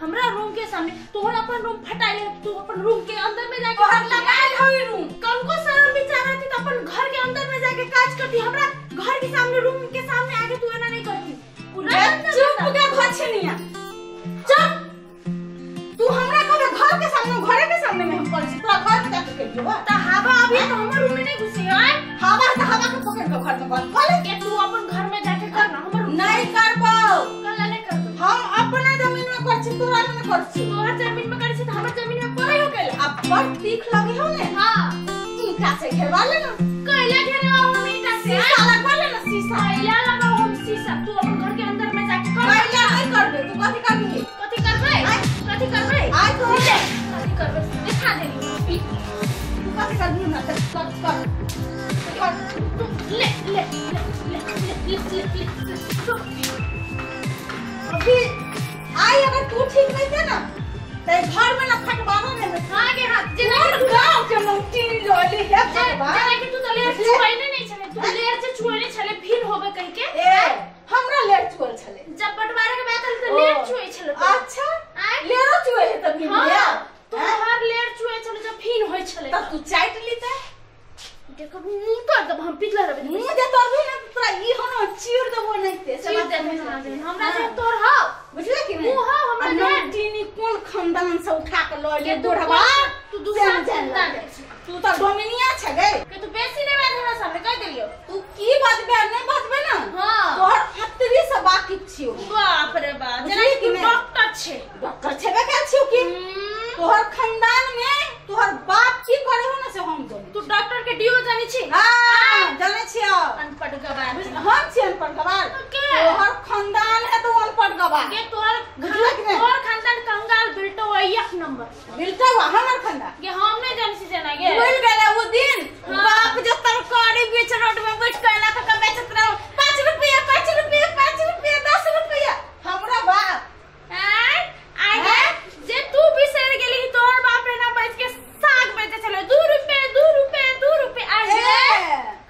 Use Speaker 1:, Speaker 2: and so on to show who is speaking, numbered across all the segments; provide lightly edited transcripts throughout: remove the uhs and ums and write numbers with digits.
Speaker 1: हमरा रूम के सामने तोहर अपन रूम फटाइले तू अपन रूम के अंदर में जाके कर लगाए होई रूम कौन को शर्म बेचारा थी तो अपन घर के अंदर में जाके काज करती हमरा घर के सामने रूम के सामने आके तू एना नहीं करती चुप के घछनिया चुप तू हमरा को घर के सामने में हम कर छी तोरा घर में जाके कर दियो त हवा अभी तो हमर रूम में नहीं घुसी है हवा के पकड़ के घर में कर के तू अपन घर में जाके कर ना हमर नहीं करबो कल नहीं करबो हम अपना जमीन में कर छी तोरा में कर छी तोहर जमीन में कर छी त हमर जमीन में करे हो गेल अब पर तीख लगे हो ने हां ईटा से घेरवा ले ना कैला घेरवा हम ईटा से शीशा लगवा ले ना शीशा कैला लगाओ हम शीशा तू अपन घर के अंदर में जाके कर कैला नहीं करबे तू कथि करबी कथि करबे आज तो कथि करबे दिखा दे तू कथि करबी ना कर ले अभी आई अगर तू ठीक नहीं थे ना ते घर में ना फटवाना नहीं आगे हाथ जेना गांव के मोटी लोली है जेना कि तू तो लेर छुआइने नहीं छले तू लेर से छुआइने छले फिर होबे कह के ए हमरा लेर छुअल छले जब बंटवारे के बात तो लेर छुए छले अच्छा लेरो छुए है तब हां तो हर लेर छुए छले जब फिर होय छले तब तू चाट लीते देखो मुंह कर दब हम पिछला रबे मुंह दे तोर भी ना पूरा ई होनो चीर दबो नहीं ते चीर दे हमरा से तोर हो बुझले कि मुंह हो हमरा नटीनी कोन खानदान से उठा के ल ले दोढ़वा तू दूसरा खानदान तू तो डोमिनिया छ गए के तू बेसी नहीं बात हमरा सामने कह देलियो तू की बजबे नहीं बजबे ना हां तोहर हतरी से बाकी छियो बाप रे बाप जना कि डॉक्टर छेबे कर छियो कि तोहर खानदान में तोहर बाप की करे हो ना से हम जानी तू डॉक्टर के डियो जानी छी हां जाने छियो अनपढ़ गवार हम छी अनपढ़ गवार तोहर खानदान है तो अनपढ़ गवार के तोहर खानदान कंगाल बिल्टो एक नंबर बिल्टो हमर खानदान के हम नहीं जानी छी जना के भूल गेले वो दिन बाप जो तरकारी बेच रोड में बैठ के ना का बेचत रहो 5 रुपया 10 रुपया हमरा बाप आए जे तू भी सर गेली तोहर बाप रे ना बैठ के साग बेचे चले 2 रुपया आए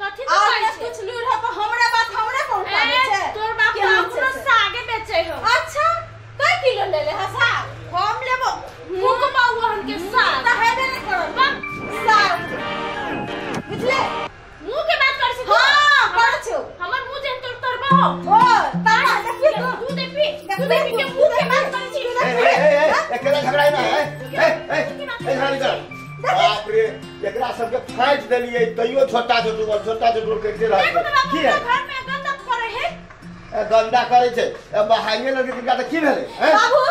Speaker 1: कथि तो कहै छै कुछ लूर है तो हमरा बात हमरे पहुंचाबे छै तोहर बाप अपनो सागे बेचे हो अच्छा कै किलो ले ले हसा हम लेबो मुंह को पाऊ हन के साग त हेबे नहीं करब साग बुझले मुंह के बात कर छी हां कर छी हमर मुंह जे तोर तरबो ओ तारा देखी तू देखी के मुंह के बात कर छी
Speaker 2: एकरा झगड़ा ना है झगड़ा कर बाप रे एकरा सब के फाइट देलिए तइयो छोटा छोटू करके रह की है
Speaker 1: घर में गंदा करे है
Speaker 2: गंदा करे छै अब हाइवे लगे तिनका त की भेले हैं
Speaker 1: बाबू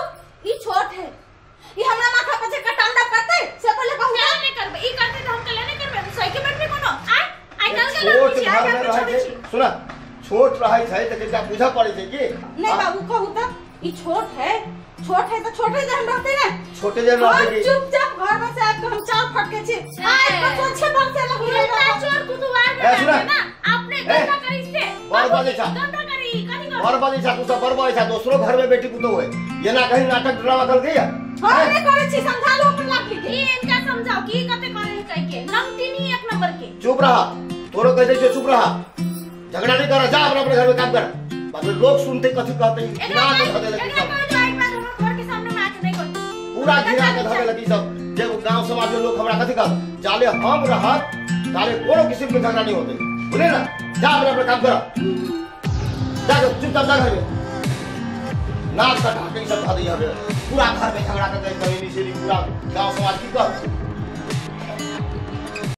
Speaker 1: ई छोट है ई हमरा माथा पे से कटांडा करते से पहले कहू नहीं करबे ई करते त हम कले नहीं करबे सही के बैठ में कोनो आई कल के लड़की छी आगे पे छोड़ी छी
Speaker 2: सुना छोट रहै छै त किछा बुझा पड़े छै की
Speaker 1: नहीं बाबू कहू त ई छोट है तो छोटे जन रहते ना
Speaker 2: छोटे जन रहते की
Speaker 1: चुपचाप घर में से आके हम चार फटके छी आज को अच्छे बात से लग रहा चोर कुतवार में ना आपने गंदा करी से
Speaker 2: बर्बादी छा
Speaker 1: गंदा करी कथि कर
Speaker 2: बर्बादी छा तू सब बर्बादी छा दूसरो घर में बेटी कुतो है ये ना कहीं नाटक ड्रामा कर गया
Speaker 1: हम नहीं करे छी समझा लो अपन लाग ली इनका समझाओ की कते करे कह के नमतीनी एक नंबर के
Speaker 2: चुप रहा तोरो कह दे चुप रहा झगड़ा नहीं कर जा अपने घर में काम कर बाद में लोग सुनते कथि कहते हैं ना तो धरे लगी सब पूरा घिरा के धरे लगी सब जब गांव समाज में लोग हमरा कथि कह जाले हम रहत ताले कोनो किसी के झगड़ा नहीं होते बोले ना जा अपने काम कर जा चुपचाप जा घर में नाक कटा के सब धा दिया पूरा घर में झगड़ा कर गई कहीं से पूरा गांव समाज की कर